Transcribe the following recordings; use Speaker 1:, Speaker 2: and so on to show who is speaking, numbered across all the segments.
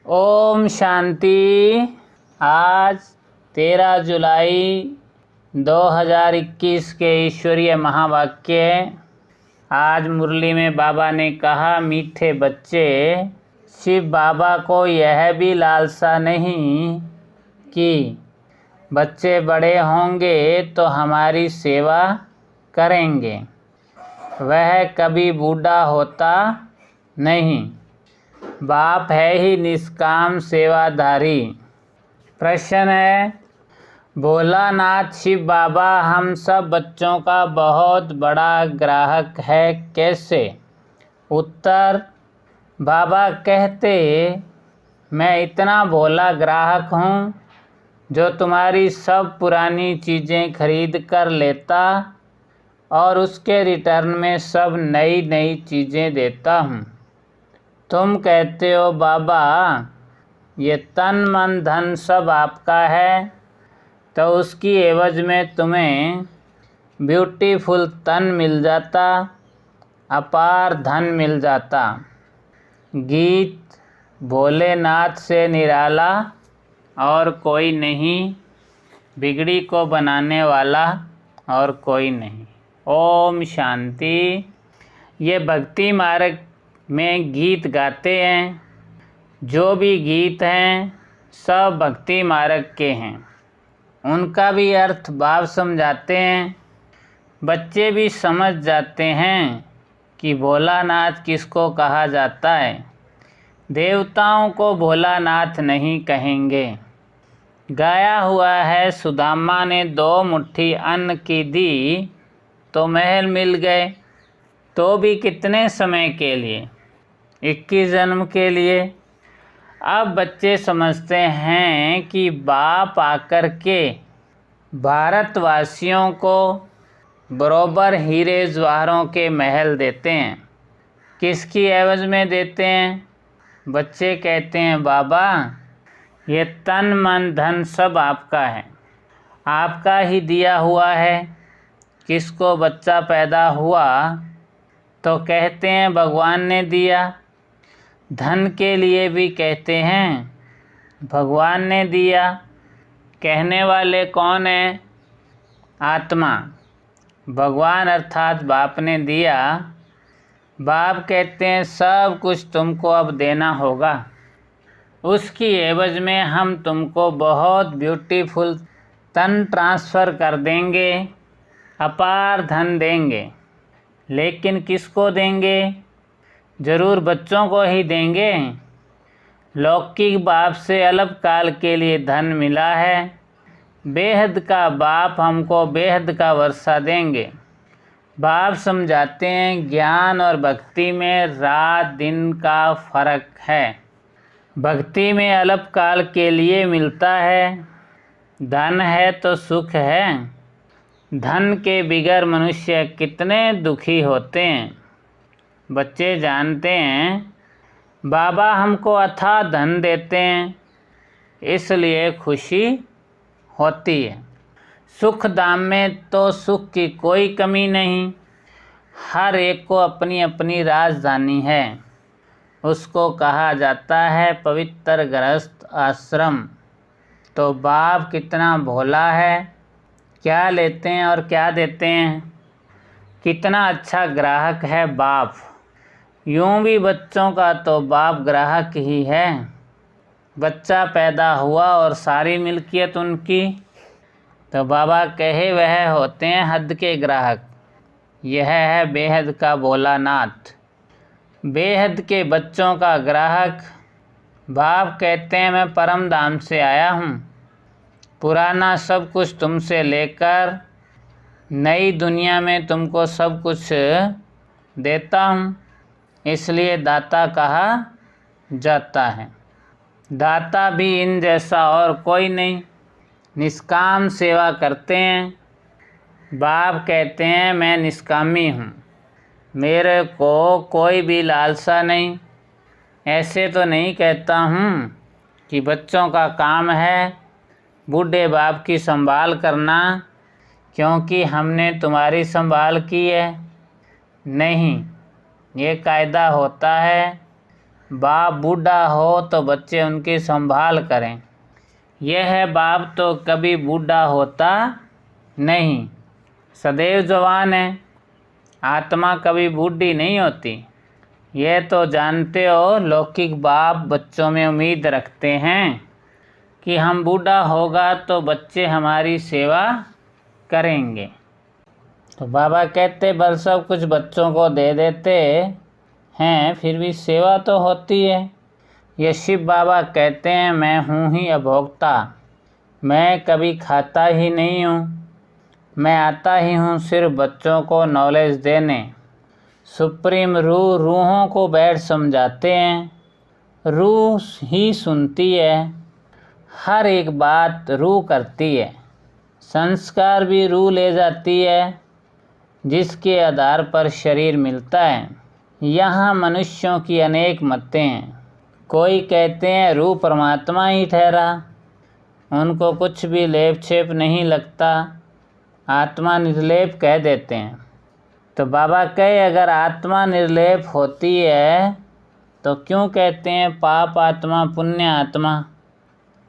Speaker 1: ओम शांति। आज 13 जुलाई 2021 के ईश्वरीय महावाक्य। आज मुरली में बाबा ने कहा, मीठे बच्चे, शिव बाबा को यह भी लालसा नहीं कि बच्चे बड़े होंगे तो हमारी सेवा करेंगे। वह कभी बूढ़ा होता नहीं। बाप है ही निष्काम सेवाधारी। प्रश्न है, भोलानाथ शिव बाबा हम सब बच्चों का बहुत बड़ा ग्राहक है, कैसे? उत्तर, बाबा कहते, मैं इतना भोला ग्राहक हूँ जो तुम्हारी सब पुरानी चीज़ें खरीद कर लेता और उसके रिटर्न में सब नई नई चीज़ें देता हूँ। तुम कहते हो बाबा ये तन मन धन सब आपका है, तो उसकी एवज में तुम्हें ब्यूटीफुल तन मिल जाता, अपार धन मिल जाता। गीत भोलेनाथ से निराला और कोई नहीं, बिगड़ी को बनाने वाला और कोई नहीं। ओम शांति। ये भक्ति मार्ग में गीत गाते हैं। जो भी गीत हैं सब भक्ति मार्ग के हैं। उनका भी अर्थ भाव समझाते हैं। बच्चे भी समझ जाते हैं कि भोलानाथ किसको कहा जाता है। देवताओं को भोलानाथ नहीं कहेंगे। गाया हुआ है, सुदामा ने 2 मुट्ठी अन्न की दी तो महल मिल गए, तो भी कितने समय के लिए? 21 जन्म के लिए। अब बच्चे समझते हैं कि बाप आकर के भारतवासियों को बरोबर हीरे जवाहरों के महल देते हैं। किसकी एवज में देते हैं? बच्चे कहते हैं, बाबा ये तन मन धन सब आपका है, आपका ही दिया हुआ है। किसको बच्चा पैदा हुआ तो कहते हैं भगवान ने दिया। धन के लिए भी कहते हैं भगवान ने दिया। कहने वाले कौन है? आत्मा। भगवान अर्थात बाप ने दिया। बाप कहते हैं सब कुछ तुमको अब देना होगा, उसकी एवज में हम तुमको बहुत ब्यूटीफुल तन ट्रांसफ़र कर देंगे, अपार धन देंगे। लेकिन किसको देंगे? ज़रूर बच्चों को ही देंगे। लौकिक बाप से अलग काल के लिए धन मिला है। बेहद का बाप हमको बेहद का वर्षा देंगे। बाप समझाते हैं ज्ञान और भक्ति में रात दिन का फर्क है। भक्ति में अलग काल के लिए मिलता है। धन है तो सुख है। धन के बिगर मनुष्य कितने दुखी होते हैं। बच्चे जानते हैं बाबा हमको अथाह धन देते हैं, इसलिए खुशी होती है। सुख धाम में तो सुख की कोई कमी नहीं। हर एक को अपनी अपनी राजधानी है। उसको कहा जाता है पवित्र गृहस्थ आश्रम। तो बाप कितना भोला है, क्या लेते हैं और क्या देते हैं। कितना अच्छा ग्राहक है बाप। यूं भी बच्चों का तो बाप ग्राहक ही है। बच्चा पैदा हुआ और सारी मिल्कियत उनकी, तो बाबा कहे वह होते हैं हद के ग्राहक। यह है बेहद का भोलानाथ। बेहद के बच्चों का ग्राहक। बाप कहते हैं मैं परम धाम से आया हूँ, पुराना सब कुछ तुमसे लेकर नई दुनिया में तुमको सब कुछ देता हूँ, इसलिए दाता कहा जाता है। दाता भी इन जैसा और कोई नहीं। निष्काम सेवा करते हैं। बाप कहते हैं मैं निष्कामी हूँ, मेरे को कोई भी लालसा नहीं। ऐसे तो नहीं कहता हूँ कि बच्चों का काम है बूढ़े बाप की संभाल करना, क्योंकि हमने तुम्हारी संभाल की है। नहीं, ये कायदा होता है बाप बूढ़ा हो तो बच्चे उनकी संभाल करें। यह बाप तो कभी बूढ़ा होता नहीं, सदैव जवान है। आत्मा कभी बूढ़ी नहीं होती। यह तो जानते हो, लौकिक बाप बच्चों में उम्मीद रखते हैं कि हम बूढ़ा होगा तो बच्चे हमारी सेवा करेंगे। तो बाबा कहते बल सब कुछ बच्चों को दे देते हैं, फिर भी सेवा तो होती है। ये शिव बाबा कहते हैं मैं हूँ ही अभोक्ता, मैं कभी खाता ही नहीं हूँ, मैं आता ही हूँ सिर्फ बच्चों को नॉलेज देने। सुप्रीम रूहों को बैठ समझाते हैं, रूह ही सुनती है, हर एक बात रूह करती है, संस्कार भी रूह ले जाती है, जिसके आधार पर शरीर मिलता है। यहाँ मनुष्यों की अनेक मतें हैं। कोई कहते हैं रूह परमात्मा ही ठहरा, उनको कुछ भी लेप छेप नहीं लगता, आत्मा निर्लेप कह देते हैं। तो बाबा कहे अगर आत्मा निर्लेप होती है तो क्यों कहते हैं पाप आत्मा पुण्य आत्मा?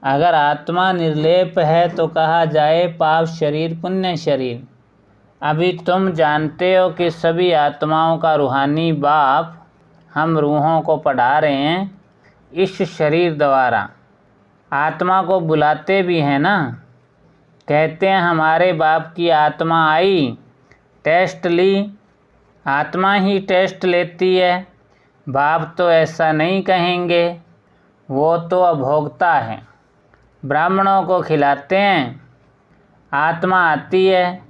Speaker 1: अगर आत्मा निर्लेप है तो कहा जाए पाप शरीर पुण्य शरीर। अभी तुम जानते हो कि सभी आत्माओं का रूहानी बाप हम रूहों को पढ़ा रहे हैं इस शरीर द्वारा। आत्मा को बुलाते भी हैं ना, कहते हैं हमारे बाप की आत्मा आई, टेस्ट ली। आत्मा ही टेस्ट लेती है, बाप तो ऐसा नहीं कहेंगे, वो तो अभोक्ता है। ब्राह्मणों को खिलाते हैं, आत्मा आती है,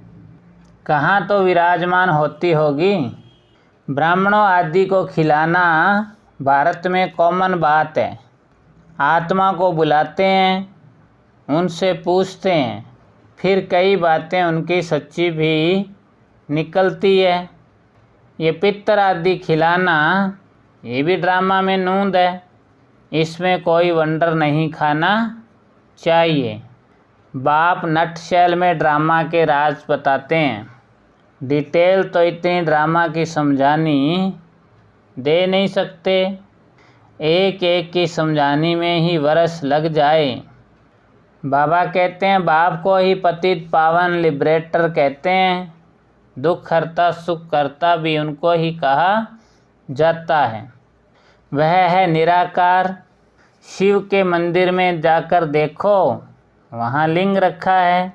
Speaker 1: कहाँ तो विराजमान होती होगी। ब्राह्मणों आदि को खिलाना भारत में कॉमन बात है। आत्मा को बुलाते हैं, उनसे पूछते हैं, फिर कई बातें उनकी सच्ची भी निकलती है। ये पितर आदि खिलाना ये भी ड्रामा में नूंद है, इसमें कोई वंडर नहीं खाना चाहिए। बाप नटशेल में ड्रामा के राज बताते हैं, डिटेल तो इतनी ड्रामा की समझानी दे नहीं सकते, एक एक की समझानी में ही वर्ष लग जाए। बाबा कहते हैं बाप को ही पतित पावन लिबरेटर कहते हैं, दुख हरता सुख करता भी उनको ही कहा जाता है। वह है निराकार। शिव के मंदिर में जाकर देखो, वहाँ लिंग रखा है,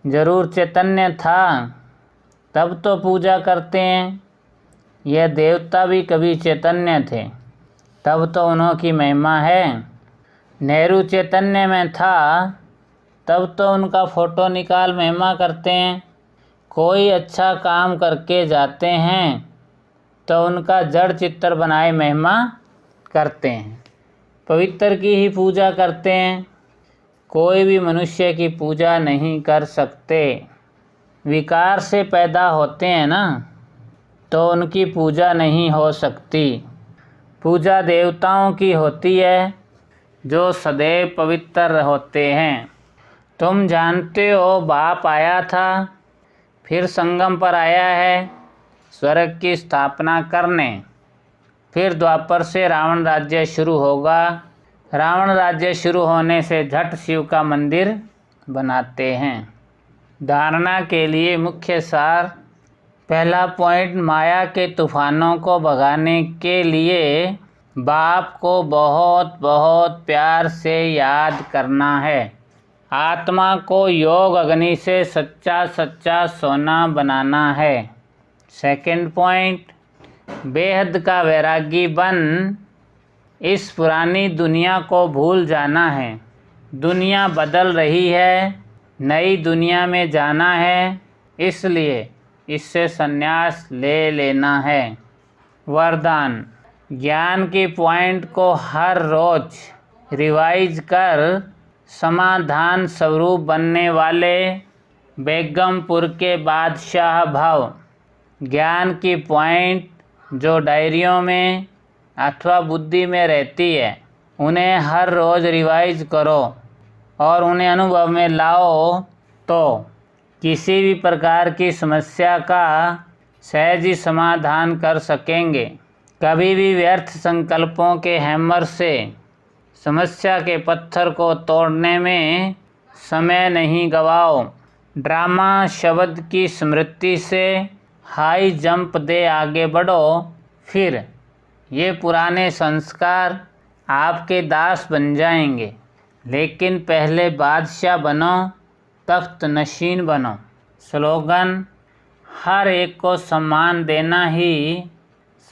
Speaker 1: जरूर चैतन्य था तब तो पूजा करते हैं। यह देवता भी कभी चैतन्य थे, तब तो उन्हों की महिमा है। नेहरू चैतन्य में था, तब तो उनका फ़ोटो निकाल महिमा करते हैं। कोई अच्छा काम करके जाते हैं तो उनका जड़ चित्र बनाए महिमा करते हैं, पवित्र की ही पूजा करते हैं। कोई भी मनुष्य की पूजा नहीं कर सकते। विकार से पैदा होते हैं ना, तो उनकी पूजा नहीं हो सकती। पूजा देवताओं की होती है जो सदैव पवित्र होते हैं। तुम जानते हो बाप आया था, फिर संगम पर आया है स्वर्ग की स्थापना करने, फिर द्वापर से रावण राज्य शुरू होगा। रावण राज्य शुरू होने से झट शिव का मंदिर बनाते हैं। धारणा के लिए मुख्य सार, पहला पॉइंट, माया के तूफानों को भगाने के लिए बाप को बहुत बहुत प्यार से याद करना है। आत्मा को योग अग्नि से सच्चा सच्चा सोना बनाना है। सेकंड पॉइंट, बेहद का वैरागी बन इस पुरानी दुनिया को भूल जाना है। दुनिया बदल रही है, नई दुनिया में जाना है, इसलिए इससे संन्यास ले लेना है। वरदान, ज्ञान के पॉइंट को हर रोज रिवाइज कर समाधान स्वरूप बनने वाले बेगमपुर के बादशाह भाव। ज्ञान की पॉइंट जो डायरियों में अथवा बुद्धि में रहती है, उन्हें हर रोज़ रिवाइज करो और उन्हें अनुभव में लाओ तो किसी भी प्रकार की समस्या का सहज ही समाधान कर सकेंगे। कभी भी व्यर्थ संकल्पों के हैमर से समस्या के पत्थर को तोड़ने में समय नहीं गवाओ। ड्रामा शब्द की स्मृति से हाई जंप दे आगे बढ़ो, फिर ये पुराने संस्कार आपके दास बन जाएंगे। लेकिन पहले बादशाह बनो, तख्त नशीन बनो। स्लोगन: हर एक को सम्मान देना ही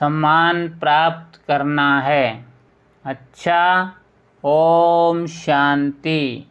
Speaker 1: सम्मान प्राप्त करना है। अच्छा, ओम शांति।